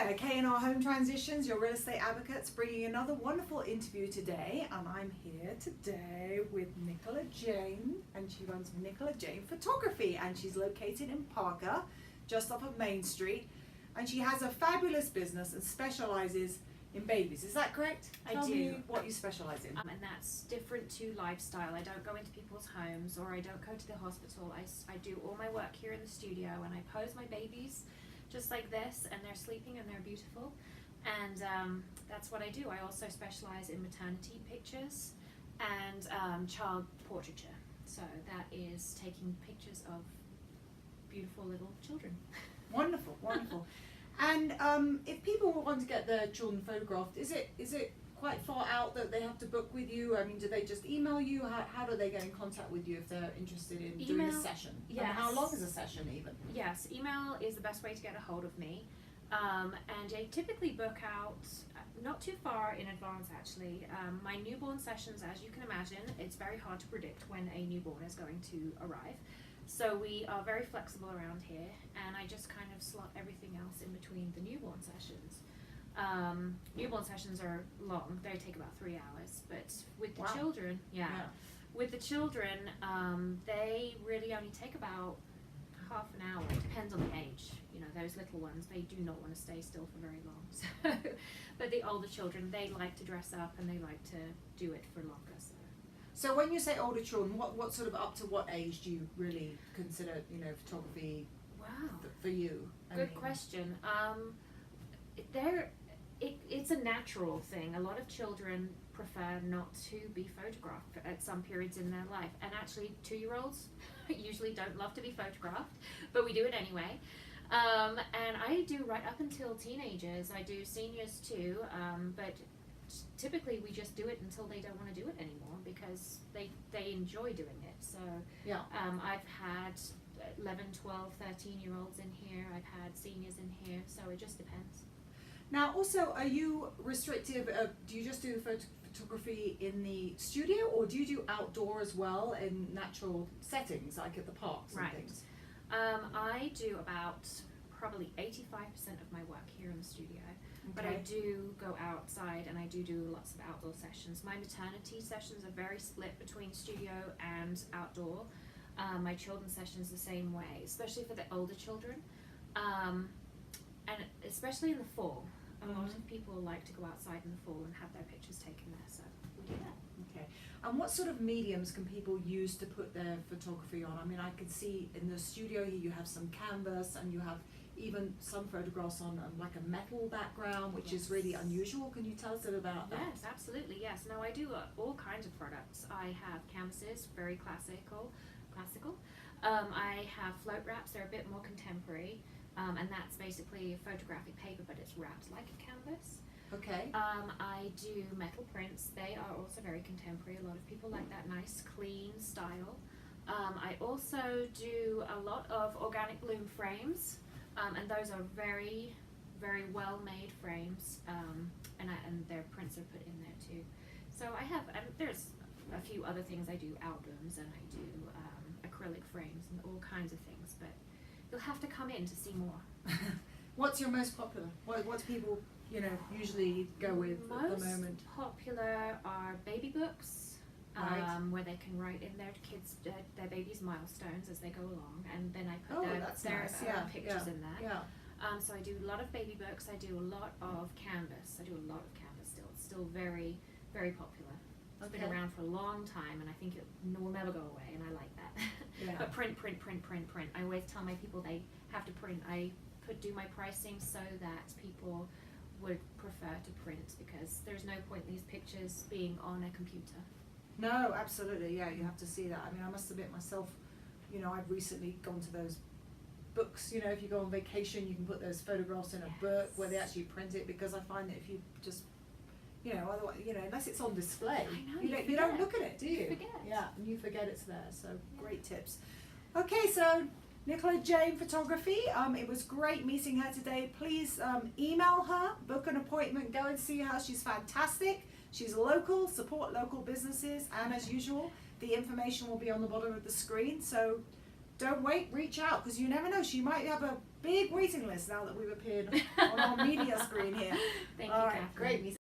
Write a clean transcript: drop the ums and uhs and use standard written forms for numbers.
there, K&R Home Transitions, your real estate advocates, bringing another wonderful interview today. And I'm here today with Nicola Jane, and she runs Nicola Jane Photography, and she's located in Parker, just off of Main Street. And she has a fabulous business and specializes in babies. Is that correct? Tell me what you specialize in. And that's different to lifestyle. I don't go into people's homes, or I don't go to the hospital. I do all my work here in the studio, and I pose my babies just like this, and they're sleeping and they're beautiful. And that's what I do. I also specialize in maternity pictures and child portraiture. So that is taking pictures of beautiful little children. Wonderful, wonderful. And if people want to get their children photographed, is it quite far out that they have to book with you? I mean, do they just email you? How do they get in contact with you if they're interested in doing a session? Yes. And how long is a session even? Yes, email is the best way to get a hold of me. And I typically book out not too far in advance, actually. My newborn sessions, as you can imagine, it's very hard to predict when a newborn is going to arrive. So we are very flexible around here, and I just kind of slot everything else in between the newborn sessions. Newborn sessions are long; they take about 3 hours. But with the children, with the children, they really only take about half an hour. It depends on the age. You know, those little ones, they do not want to stay still for very long. So, but the older children, they like to dress up and they like to do it for longer. So when you say older children, what sort of up to what age do you really consider, photography for you? Good question. It's a natural thing. A lot of children prefer not to be photographed at some periods in their life. And actually 2-year-olds usually don't love to be photographed, but we do it anyway. And I do right up until teenagers. I do seniors too, but typically we just do it until they don't want to do it anymore because they enjoy doing it. So I've had 11, 12, 13-year-olds in here. I've had seniors in here, so it just depends. Now also, are you restrictive? Do you just do the photography in the studio, or do you do outdoor as well in natural settings like at the parks and things? I do about probably 85% of my work here in the studio. But I do go outside, and I do lots of outdoor sessions. My maternity sessions are very split between studio and outdoor. My children's sessions the same way, especially for the older children. And especially in the fall. A lot of people like to go outside in the fall and have their pictures taken there, so we do that. Okay. And what sort of mediums can people use to put their photography on? I mean, I can see in the studio here you have some canvas, and you have even some photographs on like a metal background, which is really unusual. Can you tell us a bit about that? Yes, absolutely, yes. Now I do all kinds of products. I have canvases, very classical. I have float wraps, they're a bit more contemporary, and that's basically photographic paper, but it's wrapped like a canvas. Okay. I do metal prints. They are also very contemporary. A lot of people like that nice, clean style. I also do a lot of organic bloom frames. And those are very, very well-made frames, and their prints are put in there too. So I have, there's a few other things. I do albums, and I do acrylic frames and all kinds of things, but you'll have to come in to see more. What's your most popular? What people, usually go with at the moment? Most popular are baby books. Where they can write in their kids, their baby's milestones as they go along, and then I put their pictures in there. So I do a lot of baby books. I do a lot of canvas. Still. It's still very, very popular. It's been around for a long time, and I think it will never go away, and I like that. But print. I always tell my people they have to print. I do my pricing so that people would prefer to print, because there's no point in these pictures being on a computer. No, absolutely, you have to see that. I mean, I must admit myself, I've recently gone to those books, if you go on vacation, you can put those photographs in a book where they actually print it, because I find that if you just, otherwise, unless it's on display, you don't look at it, do you? You forget. Yeah, and you forget it's there, so great tips. Okay, so Nicola Jane Photography, it was great meeting her today. Please email her, book an appointment, go and see her. She's fantastic. She's local, support local businesses, and as usual, the information will be on the bottom of the screen. So don't wait, reach out, because you never know, she might have a big waiting list now that we've appeared on our media screen here. Thank All you, right, Catherine. great.